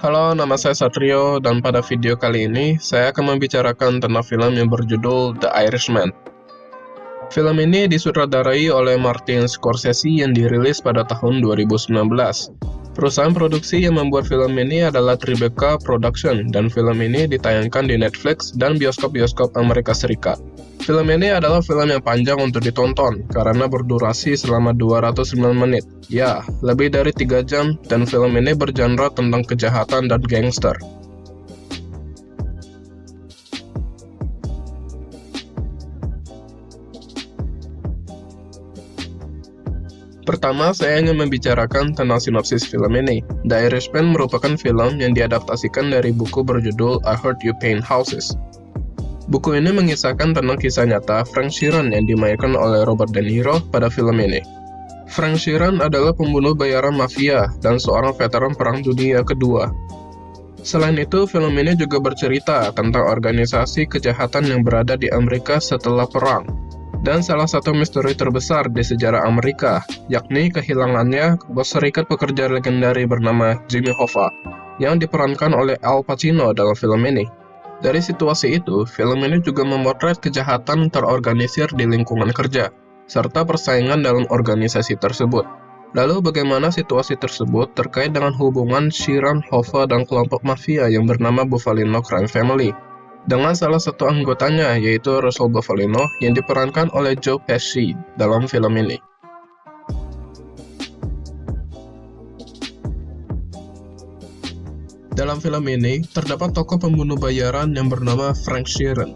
Halo, nama saya Satrio, dan pada video kali ini, saya akan membicarakan tentang film yang berjudul The Irishman. Film ini disutradarai oleh Martin Scorsese yang dirilis pada tahun 2019. Perusahaan produksi yang membuat film ini adalah Tribeca Production, dan film ini ditayangkan di Netflix dan bioskop-bioskop Amerika Serikat. Film ini adalah film yang panjang untuk ditonton, karena berdurasi selama 209 menit. Ya, lebih dari 3 jam, dan film ini bergenre tentang kejahatan dan gangster. Pertama, saya ingin membicarakan tentang sinopsis film ini. The Irishman merupakan film yang diadaptasikan dari buku berjudul I Heard You Paint Houses. Buku ini mengisahkan tentang kisah nyata Frank Sheeran yang dimainkan oleh Robert De Niro pada film ini. Frank Sheeran adalah pembunuh bayaran mafia dan seorang veteran Perang Dunia Kedua. Selain itu, film ini juga bercerita tentang organisasi kejahatan yang berada di Amerika setelah perang, dan salah satu misteri terbesar di sejarah Amerika, yakni kehilangannya bos serikat pekerja legendaris bernama Jimmy Hoffa, yang diperankan oleh Al Pacino dalam film ini. Dari situasi itu, film ini juga memotret kejahatan terorganisir di lingkungan kerja, serta persaingan dalam organisasi tersebut. Lalu bagaimana situasi tersebut terkait dengan hubungan Sheeran, Hoffa, dan kelompok mafia yang bernama Bufalino Crime Family, dengan salah satu anggotanya yaitu Russell Bufalino yang diperankan oleh Joe Pesci dalam film ini. Dalam film ini, terdapat tokoh pembunuh bayaran yang bernama Frank Sheeran.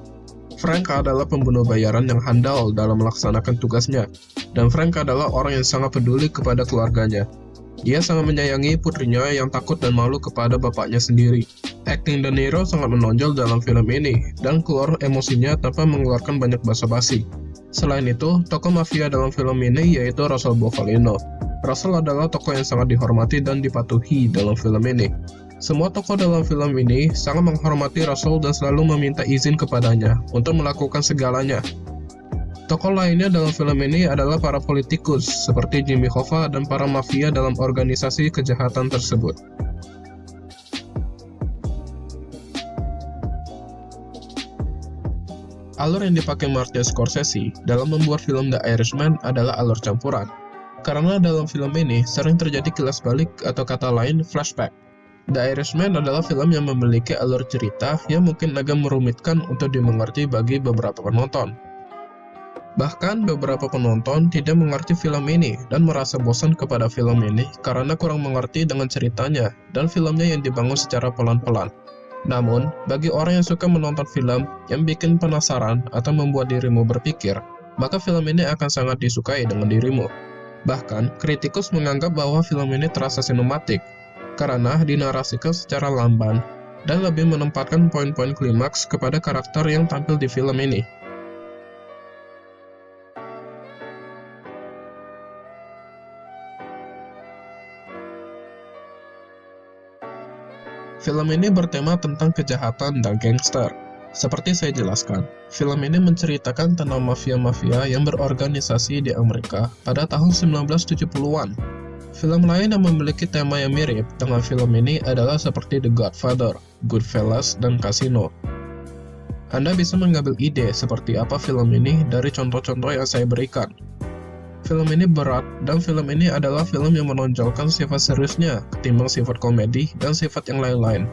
Frank adalah pembunuh bayaran yang handal dalam melaksanakan tugasnya, dan Frank adalah orang yang sangat peduli kepada keluarganya. Ia sangat menyayangi putrinya yang takut dan malu kepada bapaknya sendiri. Akting De Niro sangat menonjol dalam film ini, dan keluar emosinya tanpa mengeluarkan banyak basa-basi. Selain itu, tokoh mafia dalam film ini yaitu Russell Bufalino. Russell adalah tokoh yang sangat dihormati dan dipatuhi dalam film ini. Semua tokoh dalam film ini sangat menghormati Russell dan selalu meminta izin kepadanya untuk melakukan segalanya. Tokoh lainnya dalam film ini adalah para politikus seperti Jimmy Hoffa dan para mafia dalam organisasi kejahatan tersebut. Alur yang dipakai Martin Scorsese dalam membuat film The Irishman adalah alur campuran. Karena dalam film ini sering terjadi kilas balik atau kata lain flashback. The Irishman adalah film yang memiliki alur cerita yang mungkin agak merumitkan untuk dimengerti bagi beberapa penonton. Bahkan beberapa penonton tidak mengerti film ini dan merasa bosan kepada film ini karena kurang mengerti dengan ceritanya dan filmnya yang dibangun secara pelan-pelan. Namun, bagi orang yang suka menonton film yang bikin penasaran atau membuat dirimu berpikir, maka film ini akan sangat disukai dengan dirimu. Bahkan, kritikus menganggap bahwa film ini terasa sinematik, karena dinarasikan secara lamban, dan lebih menempatkan poin-poin klimaks kepada karakter yang tampil di film ini. Film ini bertema tentang kejahatan dan gangster. Seperti saya jelaskan, film ini menceritakan tentang mafia-mafia yang berorganisasi di Amerika pada tahun 1970-an. Film lain yang memiliki tema yang mirip dengan film ini adalah seperti The Godfather, Goodfellas, dan Casino. Anda bisa mengambil ide seperti apa film ini dari contoh-contoh yang saya berikan. Film ini berat, dan film ini adalah film yang menonjolkan sifat seriusnya ketimbang sifat komedi dan sifat yang lain-lain.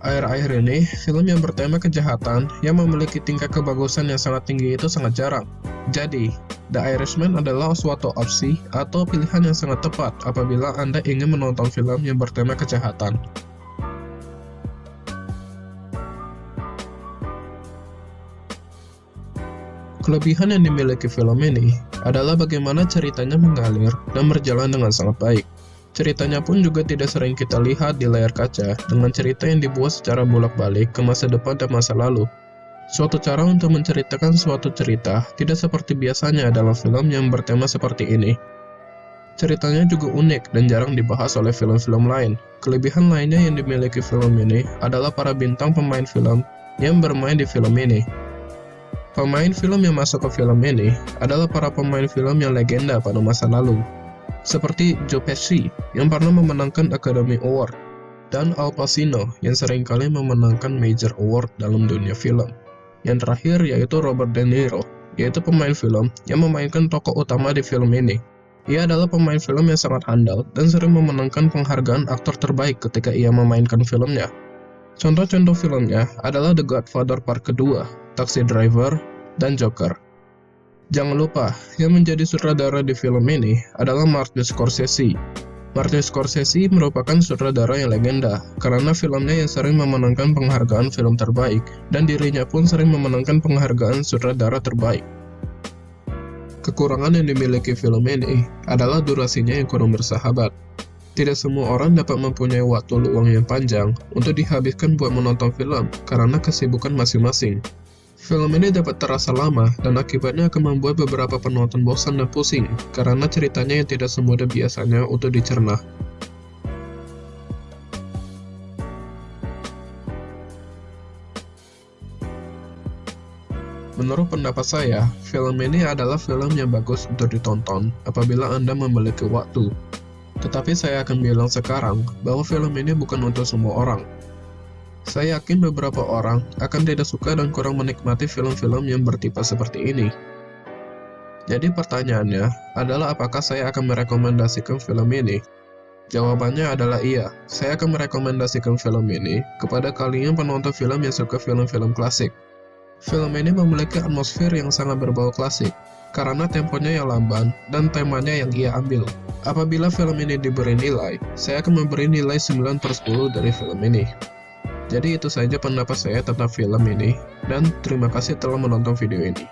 Akhir-akhir ini, film yang bertema kejahatan yang memiliki tingkat kebagusan yang sangat tinggi itu sangat jarang. Jadi, The Irishman adalah suatu opsi atau pilihan yang sangat tepat apabila Anda ingin menonton film yang bertema kejahatan. Kelebihan yang dimiliki film ini adalah bagaimana ceritanya mengalir dan berjalan dengan sangat baik. Ceritanya pun juga tidak sering kita lihat di layar kaca dengan cerita yang dibuat secara bolak-balik ke masa depan dan masa lalu. Suatu cara untuk menceritakan suatu cerita tidak seperti biasanya dalam film yang bertema seperti ini. Ceritanya juga unik dan jarang dibahas oleh film-film lain. Kelebihan lainnya yang dimiliki film ini adalah para bintang pemain film yang bermain di film ini. Pemain film yang masuk ke film ini adalah para pemain film yang legenda pada masa lalu. seperti Joe Pesci yang pernah memenangkan Academy Award, dan Al Pacino yang seringkali memenangkan Major Award dalam dunia film. Yang terakhir yaitu Robert De Niro, yaitu pemain film yang memainkan tokoh utama di film ini. Ia adalah pemain film yang sangat handal dan sering memenangkan penghargaan aktor terbaik ketika ia memainkan filmnya. Contoh-contoh filmnya adalah The Godfather Part kedua, Taxi Driver, dan Joker. Jangan lupa, yang menjadi sutradara di film ini adalah Martin Scorsese. Martin Scorsese merupakan sutradara yang legenda karena filmnya yang sering memenangkan penghargaan film terbaik dan dirinya pun sering memenangkan penghargaan sutradara terbaik. Kekurangan yang dimiliki film ini adalah durasinya yang kurang bersahabat. Tidak semua orang dapat mempunyai waktu luang yang panjang untuk dihabiskan buat menonton film karena kesibukan masing-masing. Film ini dapat terasa lama dan akibatnya akan membuat beberapa penonton bosan dan pusing karena ceritanya yang tidak semudah biasanya untuk dicerna. Menurut pendapat saya, film ini adalah film yang bagus untuk ditonton apabila Anda memiliki waktu. Tetapi saya akan bilang sekarang bahwa film ini bukan untuk semua orang. Saya yakin beberapa orang akan tidak suka dan kurang menikmati film-film yang bertipe seperti ini. Jadi pertanyaannya adalah apakah saya akan merekomendasikan film ini? Jawabannya adalah iya, saya akan merekomendasikan film ini kepada kalian penonton film yang suka film-film klasik. Film ini memiliki atmosfer yang sangat berbau klasik, karena temponya yang lamban dan temanya yang ia ambil. Apabila film ini diberi nilai, saya akan memberi nilai 9/10 dari film ini. Jadi itu saja pendapat saya tentang film ini, dan terima kasih telah menonton video ini.